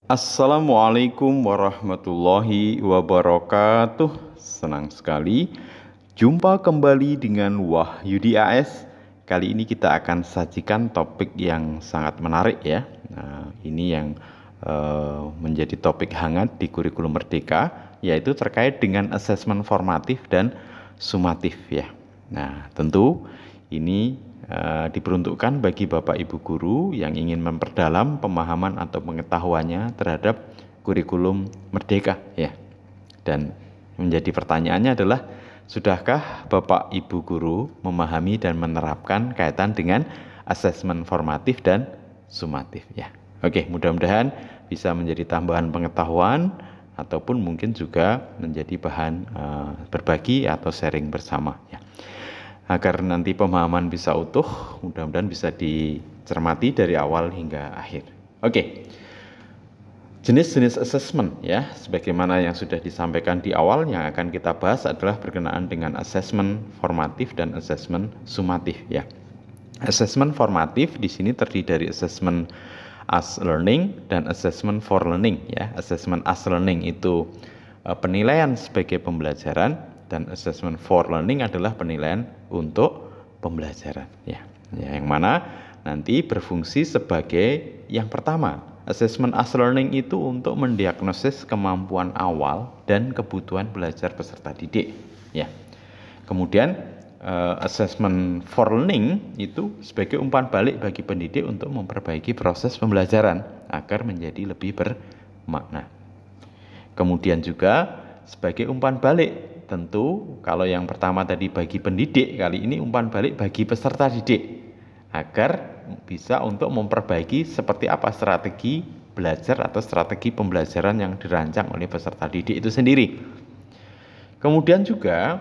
Assalamualaikum warahmatullahi wabarakatuh. Senang sekali jumpa kembali dengan Wahyudi AS. Kali ini kita akan sajikan topik yang sangat menarik ya. Nah, ini yang menjadi topik hangat di kurikulum Merdeka, yaitu terkait dengan asesmen formatif dan sumatif ya. Nah, tentu ini diperuntukkan bagi Bapak Ibu guru yang ingin memperdalam pemahaman atau pengetahuannya terhadap kurikulum Merdeka ya. Dan menjadi pertanyaannya adalah, sudahkah Bapak Ibu guru memahami dan menerapkan kaitan dengan asesmen formatif dan sumatif ya. Oke, mudah-mudahan bisa menjadi tambahan pengetahuan ataupun mungkin juga menjadi bahan berbagi atau sharing bersama ya. Agar nanti pemahaman bisa utuh, mudah-mudahan bisa dicermati dari awal hingga akhir. Oke. Jenis-jenis assessment ya, sebagaimana yang sudah disampaikan di awal, yang akan kita bahas adalah berkenaan dengan assessment formatif dan assessment sumatif ya. Assessment formatif di sini terdiri dari assessment as learning dan assessment for learning ya. Assessment as learning itu penilaian sebagai pembelajaran, dan assessment for learning adalah penilaian untuk pembelajaran ya. Yang mana nanti berfungsi sebagai yang pertama. Assessment as learning itu untuk mendiagnosis kemampuan awal dan kebutuhan belajar peserta didik ya. Kemudian assessment for learning itu sebagai umpan balik bagi pendidik untuk memperbaiki proses pembelajaran agar menjadi lebih bermakna. Kemudian juga sebagai umpan balik, tentu kalau yang pertama tadi bagi pendidik, kali ini umpan balik bagi peserta didik agar bisa untuk memperbaiki seperti apa strategi belajar atau strategi pembelajaran yang dirancang oleh peserta didik itu sendiri. Kemudian juga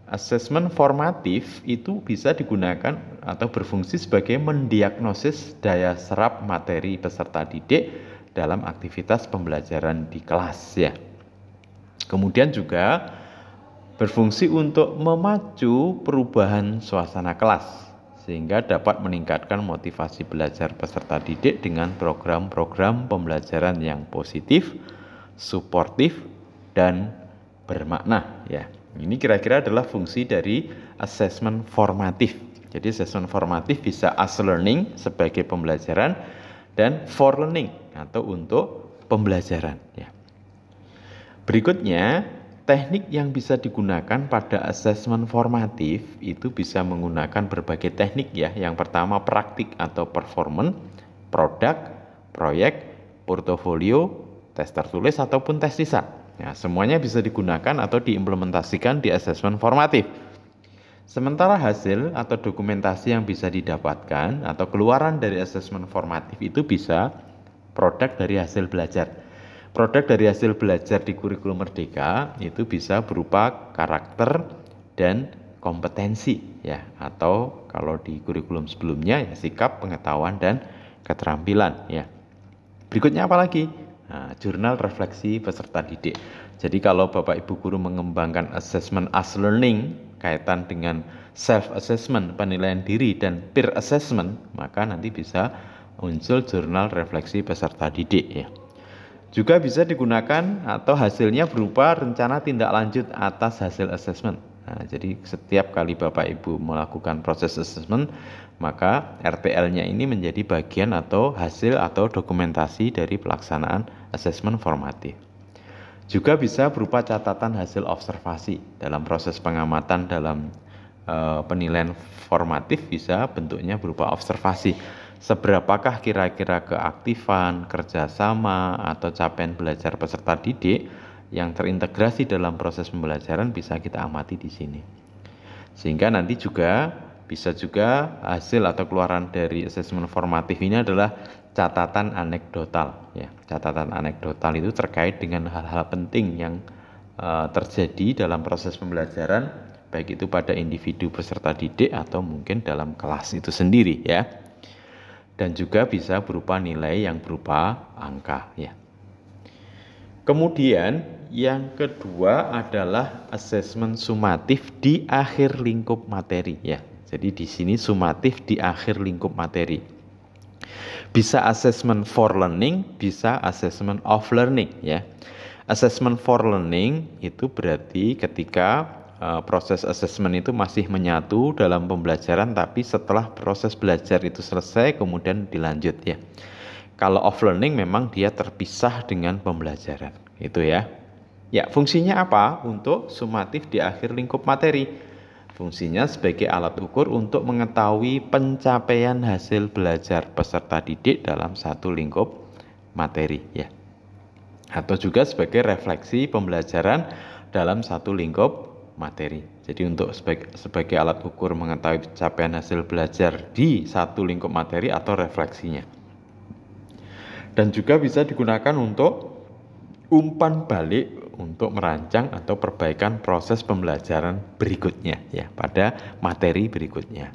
asesmen formatif itu bisa digunakan atau berfungsi sebagai mendiagnosis daya serap materi peserta didik dalam aktivitas pembelajaran di kelas ya. Kemudian juga berfungsi untuk memacu perubahan suasana kelas sehingga dapat meningkatkan motivasi belajar peserta didik dengan program-program pembelajaran yang positif, suportif, dan bermakna ya. Ini kira-kira adalah fungsi dari asesmen formatif. Jadi asesmen formatif bisa as learning sebagai pembelajaran dan for learning atau untuk pembelajaran ya. Berikutnya, teknik yang bisa digunakan pada asesmen formatif itu bisa menggunakan berbagai teknik ya. Yang pertama praktik atau performance, produk, proyek, portofolio, tes tertulis ataupun tes lisan. Ya, semuanya bisa digunakan atau diimplementasikan di asesmen formatif. Sementara hasil atau dokumentasi yang bisa didapatkan atau keluaran dari asesmen formatif itu bisa produk dari hasil belajar. Produk dari hasil belajar di kurikulum Merdeka itu bisa berupa karakter dan kompetensi ya, atau kalau di kurikulum sebelumnya ya sikap, pengetahuan, dan keterampilan ya. Berikutnya apa lagi? Nah, jurnal refleksi peserta didik. Jadi kalau Bapak Ibu guru mengembangkan assessment as learning kaitan dengan self assessment, penilaian diri, dan peer assessment, maka nanti bisa muncul jurnal refleksi peserta didik ya. Juga bisa digunakan atau hasilnya berupa rencana tindak lanjut atas hasil assessment. Nah, jadi setiap kali Bapak Ibu melakukan proses assessment, maka RTL-nya ini menjadi bagian atau hasil atau dokumentasi dari pelaksanaan assessment formatif. Juga bisa berupa catatan hasil observasi dalam proses pengamatan dalam penilaian formatif, bisa bentuknya berupa observasi. Seberapakah kira-kira keaktifan, kerjasama, atau capaian belajar peserta didik yang terintegrasi dalam proses pembelajaran bisa kita amati di sini. Sehingga nanti juga bisa juga hasil atau keluaran dari asesmen formatif ini adalah catatan anekdotal. Ya, catatan anekdotal itu terkait dengan hal-hal penting yang terjadi dalam proses pembelajaran, baik itu pada individu peserta didik atau mungkin dalam kelas itu sendiri ya. Dan juga bisa berupa nilai yang berupa angka ya. Kemudian yang kedua adalah asesmen sumatif di akhir lingkup materi ya. Jadi di sini sumatif di akhir lingkup materi. Bisa assessment for learning, bisa assessment of learning ya. Assessment for learning itu berarti ketika proses assessment itu masih menyatu dalam pembelajaran, tapi setelah proses belajar itu selesai kemudian dilanjut ya. Kalau off learning memang dia terpisah dengan pembelajaran, itu ya. Ya, fungsinya apa? Untuk sumatif di akhir lingkup materi. Fungsinya sebagai alat ukur untuk mengetahui pencapaian hasil belajar peserta didik dalam satu lingkup materi ya. Atau juga sebagai refleksi pembelajaran dalam satu lingkup materi. Jadi untuk sebagai alat ukur mengetahui capaian hasil belajar di satu lingkup materi atau refleksinya. Dan juga bisa digunakan untuk umpan balik untuk merancang atau perbaikan proses pembelajaran berikutnya ya pada materi berikutnya.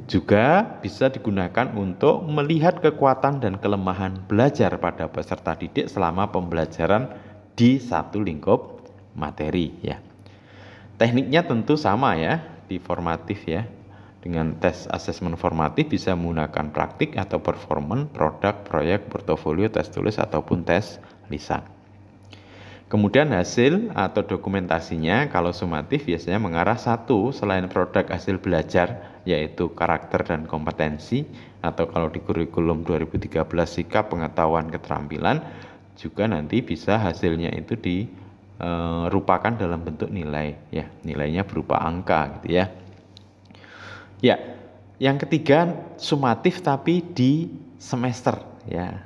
Juga bisa digunakan untuk melihat kekuatan dan kelemahan belajar pada peserta didik selama pembelajaran di satu lingkup materi ya. Tekniknya tentu sama ya, di formatif ya. Dengan tes asesmen formatif bisa menggunakan praktik atau performan, produk, proyek, portofolio, tes tulis ataupun tes lisan. Kemudian hasil atau dokumentasinya kalau sumatif biasanya mengarah satu selain produk hasil belajar yaitu karakter dan kompetensi, atau kalau di kurikulum 2013 sikap, pengetahuan, keterampilan, juga nanti bisa hasilnya itu dirupakan dalam bentuk nilai ya, nilainya berupa angka gitu ya. Ya, yang ketiga sumatif tapi di semester ya.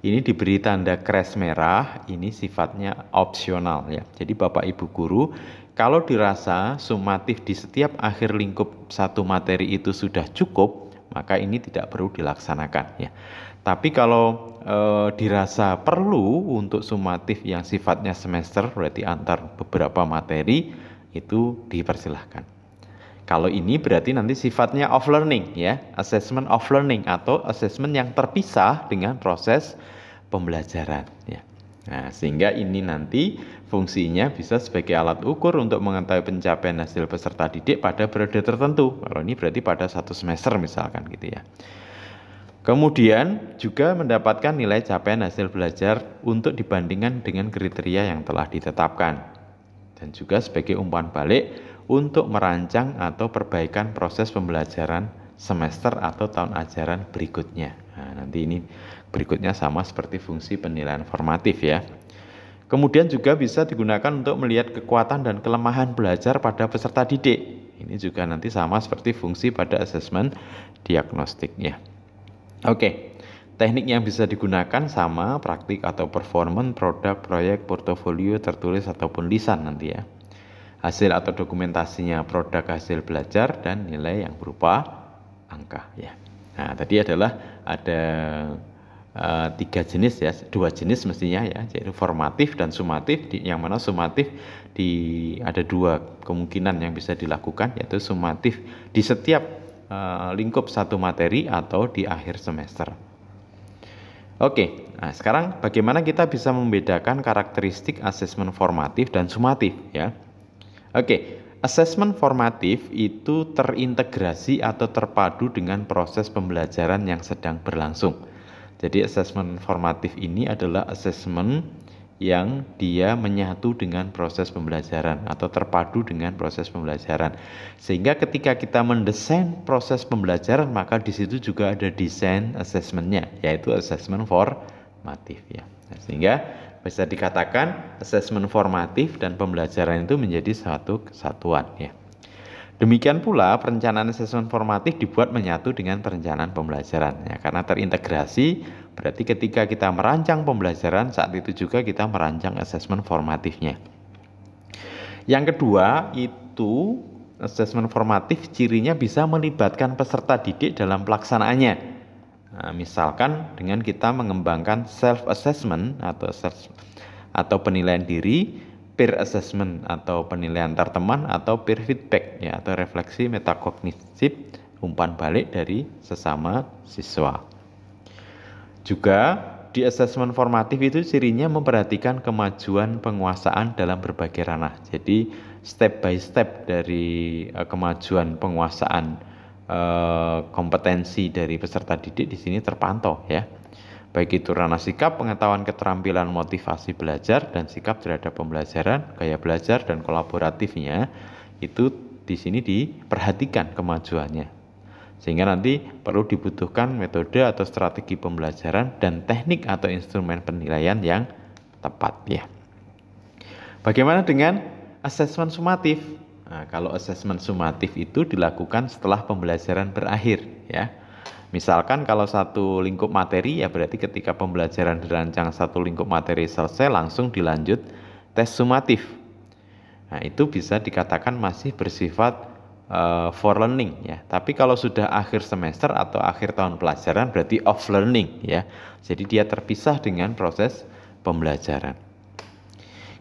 Ini diberi tanda kres merah, ini sifatnya opsional ya. Jadi Bapak Ibu guru, kalau dirasa sumatif di setiap akhir lingkup satu materi itu sudah cukup, maka ini tidak perlu dilaksanakan ya. Tapi kalau dirasa perlu untuk sumatif yang sifatnya semester, berarti antar beberapa materi, itu dipersilahkan. Kalau ini berarti nanti sifatnya off learning ya, assessment of learning atau assessment yang terpisah dengan proses pembelajaran ya. Nah, sehingga ini nanti fungsinya bisa sebagai alat ukur untuk mengetahui pencapaian hasil peserta didik pada periode tertentu. Kalau ini berarti pada satu semester misalkan gitu ya. Kemudian juga mendapatkan nilai capaian hasil belajar untuk dibandingkan dengan kriteria yang telah ditetapkan. Dan juga sebagai umpan balik untuk merancang atau perbaikan proses pembelajaran semester atau tahun ajaran berikutnya. Nah, nanti ini berikutnya sama seperti fungsi penilaian formatif ya. Kemudian juga bisa digunakan untuk melihat kekuatan dan kelemahan belajar pada peserta didik. Ini juga nanti sama seperti fungsi pada asesmen diagnostik ya. Oke, teknik yang bisa digunakan sama, praktik atau performan, produk, proyek, portofolio, tertulis ataupun lisan nanti ya. Hasil atau dokumentasinya produk hasil belajar dan nilai yang berupa angka ya. Nah, tadi adalah ada 3 jenis ya, 2 jenis mestinya ya, yaitu formatif dan sumatif. Yang mana sumatif ada 2 kemungkinan yang bisa dilakukan, yaitu sumatif di setiap lingkup satu materi atau di akhir semester. Oke, nah sekarang bagaimana kita bisa membedakan karakteristik asesmen formatif dan sumatif ya? Oke, asesmen formatif itu terintegrasi atau terpadu dengan proses pembelajaran yang sedang berlangsung. Jadi asesmen formatif ini adalah asesmen yang dia menyatu dengan proses pembelajaran atau terpadu dengan proses pembelajaran. Sehingga ketika kita mendesain proses pembelajaran, maka di situ juga ada desain asesmennya, yaitu asesmen formatif ya. Nah, sehingga bisa dikatakan asesmen formatif dan pembelajaran itu menjadi satu kesatuan ya. Demikian pula perencanaan asesmen formatif dibuat menyatu dengan perencanaan pembelajaran ya, karena terintegrasi. Berarti ketika kita merancang pembelajaran, saat itu juga kita merancang asesmen formatifnya. Yang kedua itu asesmen formatif cirinya bisa melibatkan peserta didik dalam pelaksanaannya. Nah, misalkan dengan kita mengembangkan self assessment atau penilaian diri, peer assessment atau penilaian antar teman, atau peer feedback ya, atau refleksi metakognitif, umpan balik dari sesama siswa. Juga di asesmen formatif itu cirinya memperhatikan kemajuan penguasaan dalam berbagai ranah. Jadi step by step dari kemajuan penguasaan kompetensi dari peserta didik di sini terpantau ya. Baik itu ranah sikap, pengetahuan, keterampilan, motivasi belajar, dan sikap terhadap pembelajaran, gaya belajar, dan kolaboratifnya, itu di sini diperhatikan kemajuannya. Sehingga nanti perlu dibutuhkan metode atau strategi pembelajaran dan teknik atau instrumen penilaian yang tepat ya. Bagaimana dengan asesmen sumatif? Nah, kalau asesmen sumatif itu dilakukan setelah pembelajaran berakhir ya. Misalkan kalau satu lingkup materi ya berarti ketika pembelajaran dirancang satu lingkup materi selesai langsung dilanjut tes sumatif. Nah, itu bisa dikatakan masih bersifat for learning ya. Tapi kalau sudah akhir semester atau akhir tahun pelajaran berarti off learning ya. Jadi dia terpisah dengan proses pembelajaran.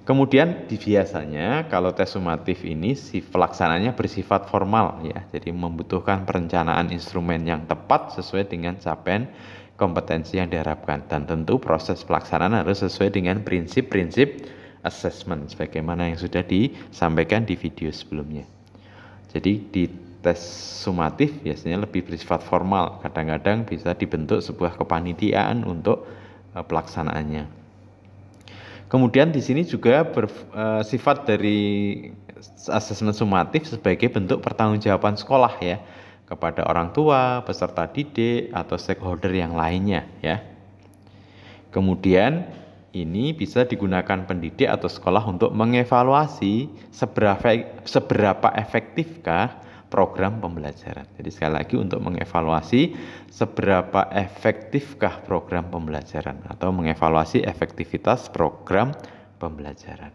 Kemudian biasanya kalau tes sumatif ini si pelaksananya bersifat formal ya. Jadi membutuhkan perencanaan instrumen yang tepat sesuai dengan capaian kompetensi yang diharapkan, dan tentu proses pelaksanaan harus sesuai dengan prinsip-prinsip assessment sebagaimana yang sudah disampaikan di video sebelumnya. Jadi di tes sumatif biasanya lebih bersifat formal, kadang-kadang bisa dibentuk sebuah kepanitiaan untuk pelaksanaannya. Kemudian di sini juga bersifat dari asesmen sumatif sebagai bentuk pertanggungjawaban sekolah ya kepada orang tua, peserta didik atau stakeholder yang lainnya ya. Kemudian ini bisa digunakan pendidik atau sekolah untuk mengevaluasi seberapa efektifkah program pembelajaran. Jadi sekali lagi untuk mengevaluasi seberapa efektifkah program pembelajaran atau mengevaluasi efektivitas program pembelajaran.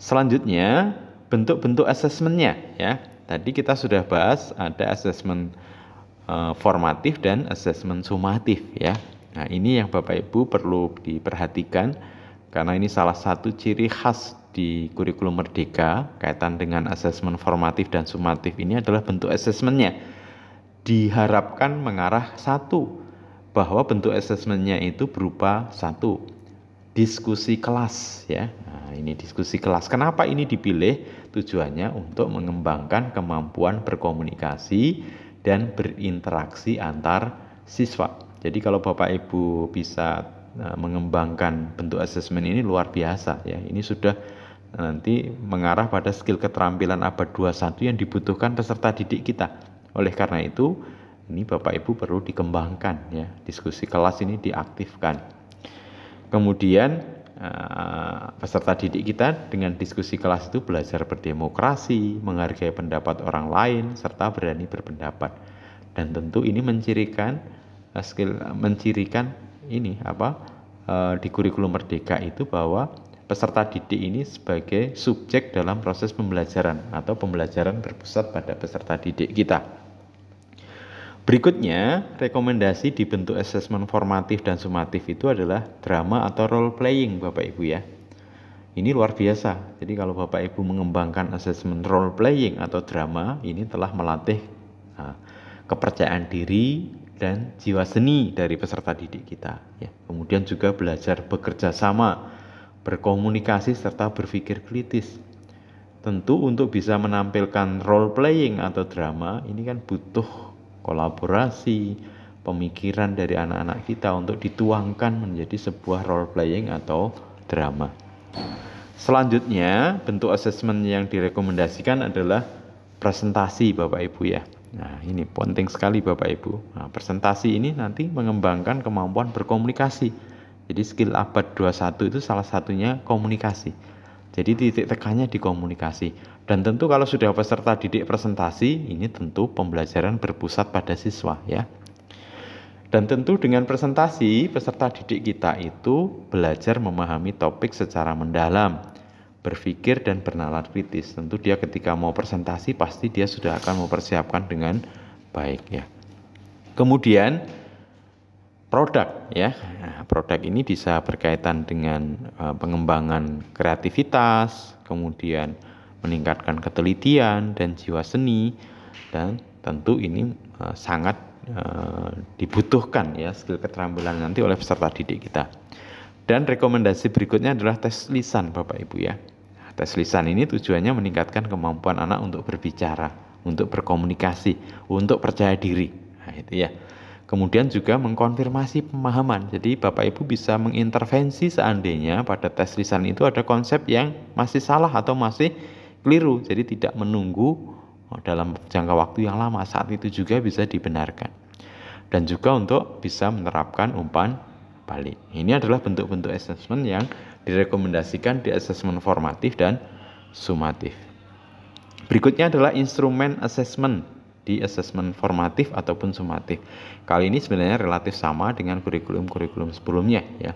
Selanjutnya bentuk-bentuk asesmennya ya. Tadi kita sudah bahas ada asesmen formatif dan asesmen sumatif ya. Nah, ini yang Bapak Ibu perlu diperhatikan karena ini salah satu ciri khas di kurikulum Merdeka kaitan dengan asesmen formatif dan sumatif ini adalah bentuk asesmennya. Diharapkan mengarah satu, bahwa bentuk asesmennya itu berupa satu, diskusi kelas ya. Nah, ini diskusi kelas. Kenapa ini dipilih? Tujuannya untuk mengembangkan kemampuan berkomunikasi dan berinteraksi antar siswa. Jadi kalau Bapak Ibu bisa mengembangkan bentuk asesmen ini luar biasa ya. Ini sudah nanti mengarah pada skill keterampilan abad 21 yang dibutuhkan peserta didik kita. Oleh karena itu, ini Bapak Ibu perlu dikembangkan ya. Diskusi kelas ini diaktifkan. Kemudian peserta didik kita dengan diskusi kelas itu belajar berdemokrasi, menghargai pendapat orang lain, serta berani berpendapat. Dan tentu ini mencirikan ini di kurikulum Merdeka itu bahwa peserta didik ini sebagai subjek dalam proses pembelajaran atau pembelajaran berpusat pada peserta didik kita. Berikutnya, rekomendasi di bentuk asesmen formatif dan sumatif itu adalah drama atau role playing Bapak Ibu ya. Ini luar biasa. Jadi kalau Bapak Ibu mengembangkan asesmen role playing atau drama, ini telah melatih kepercayaan diri dan jiwa seni dari peserta didik kita ya. Kemudian juga belajar bekerja sama, berkomunikasi serta berpikir kritis. Tentu untuk bisa menampilkan role playing atau drama ini kan butuh kolaborasi, pemikiran dari anak-anak kita untuk dituangkan menjadi sebuah role playing atau drama. Selanjutnya, bentuk asesmen yang direkomendasikan adalah presentasi Bapak Ibu ya. Nah, ini penting sekali Bapak Ibu. Nah, presentasi ini nanti mengembangkan kemampuan berkomunikasi. Jadi skill abad 21 itu salah satunya komunikasi. Jadi titik tekannya di komunikasi. Dan tentu kalau sudah peserta didik presentasi, ini tentu pembelajaran berpusat pada siswa ya. Dan tentu dengan presentasi, peserta didik kita itu belajar memahami topik secara mendalam, berpikir dan bernalar kritis. Tentu dia ketika mau presentasi pasti dia sudah akan mempersiapkan dengan baik ya. Kemudian produk ya. Nah, produk ini bisa berkaitan dengan pengembangan kreativitas, kemudian meningkatkan ketelitian dan jiwa seni, dan tentu ini sangat dibutuhkan ya skill keterampilan nanti oleh peserta didik kita. Dan rekomendasi berikutnya adalah tes lisan Bapak Ibu ya. Nah, tes lisan ini tujuannya meningkatkan kemampuan anak untuk berbicara, untuk berkomunikasi, untuk percaya diri. Nah, itu ya. Kemudian juga mengkonfirmasi pemahaman. Jadi Bapak Ibu bisa mengintervensi seandainya pada tes lisan itu ada konsep yang masih salah atau masih keliru. Jadi tidak menunggu dalam jangka waktu yang lama, saat itu juga bisa dibenarkan. Dan juga untuk bisa menerapkan umpan balik. Ini adalah bentuk-bentuk asesmen yang direkomendasikan di asesmen formatif dan sumatif. Berikutnya adalah instrumen asesmen di asesmen formatif ataupun sumatif. Kali ini sebenarnya relatif sama dengan kurikulum-kurikulum sebelumnya ya.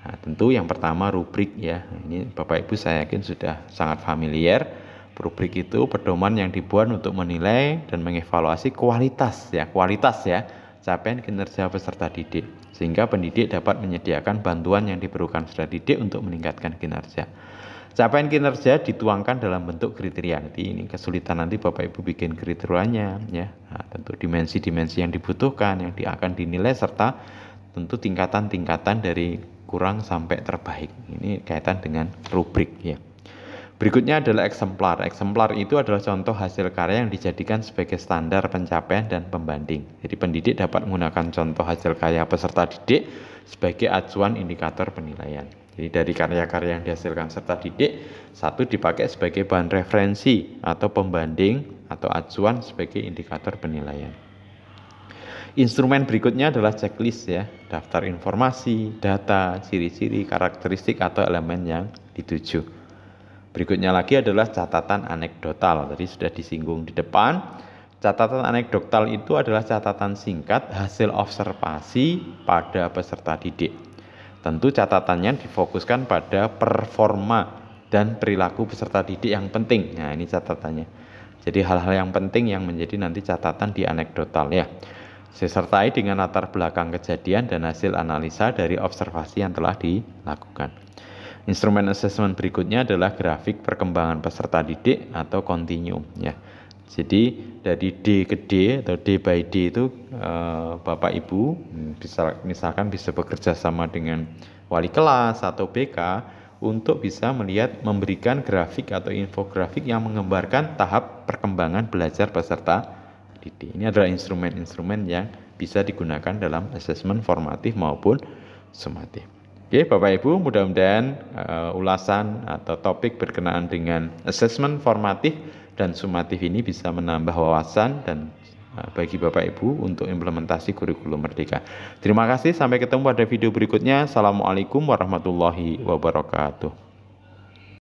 Nah, tentu yang pertama rubrik ya. Ini Bapak Ibu saya yakin sudah sangat familiar. Rubrik itu pedoman yang dibuat untuk menilai dan mengevaluasi kualitas ya capaian kinerja peserta didik, sehingga pendidik dapat menyediakan bantuan yang diperlukan peserta didik untuk meningkatkan kinerja. Capaian kinerja dituangkan dalam bentuk kriteria. Nanti ini kesulitan nanti Bapak Ibu bikin kriterianya ya. Nah, tentu dimensi-dimensi yang dibutuhkan yang akan dinilai serta tentu tingkatan-tingkatan dari kurang sampai terbaik. Ini kaitan dengan rubrik ya. Berikutnya adalah eksemplar. Eksemplar itu adalah contoh hasil karya yang dijadikan sebagai standar pencapaian dan pembanding. Jadi pendidik dapat menggunakan contoh hasil karya peserta didik sebagai acuan indikator penilaian. Jadi dari karya-karya yang dihasilkan peserta didik, satu dipakai sebagai bahan referensi atau pembanding atau acuan sebagai indikator penilaian. Instrumen berikutnya adalah checklist ya, daftar informasi, data, ciri-ciri, karakteristik atau elemen yang dituju. Berikutnya lagi adalah catatan anekdotal. Tadi sudah disinggung di depan. Catatan anekdotal itu adalah catatan singkat hasil observasi pada peserta didik. Tentu catatannya difokuskan pada performa dan perilaku peserta didik yang penting. Nah, ini catatannya. Jadi hal-hal yang penting yang menjadi nanti catatan di anekdotal ya. Disertai dengan latar belakang kejadian dan hasil analisa dari observasi yang telah dilakukan. Instrumen asesmen berikutnya adalah grafik perkembangan peserta didik atau continuum ya. Jadi dari D ke D atau D by D itu Bapak Ibu misalkan bisa bekerja sama dengan wali kelas atau BK untuk bisa memberikan grafik atau infografik yang menggambarkan tahap perkembangan belajar peserta didik. Ini adalah instrumen-instrumen yang bisa digunakan dalam asesmen formatif maupun sumatif. Oke, Bapak Ibu, mudah-mudahan ulasan atau topik berkenaan dengan asesmen formatif dan sumatif ini bisa menambah wawasan dan bagi Bapak Ibu untuk implementasi kurikulum Merdeka. Terima kasih, sampai ketemu pada video berikutnya. Assalamualaikum warahmatullahi wabarakatuh.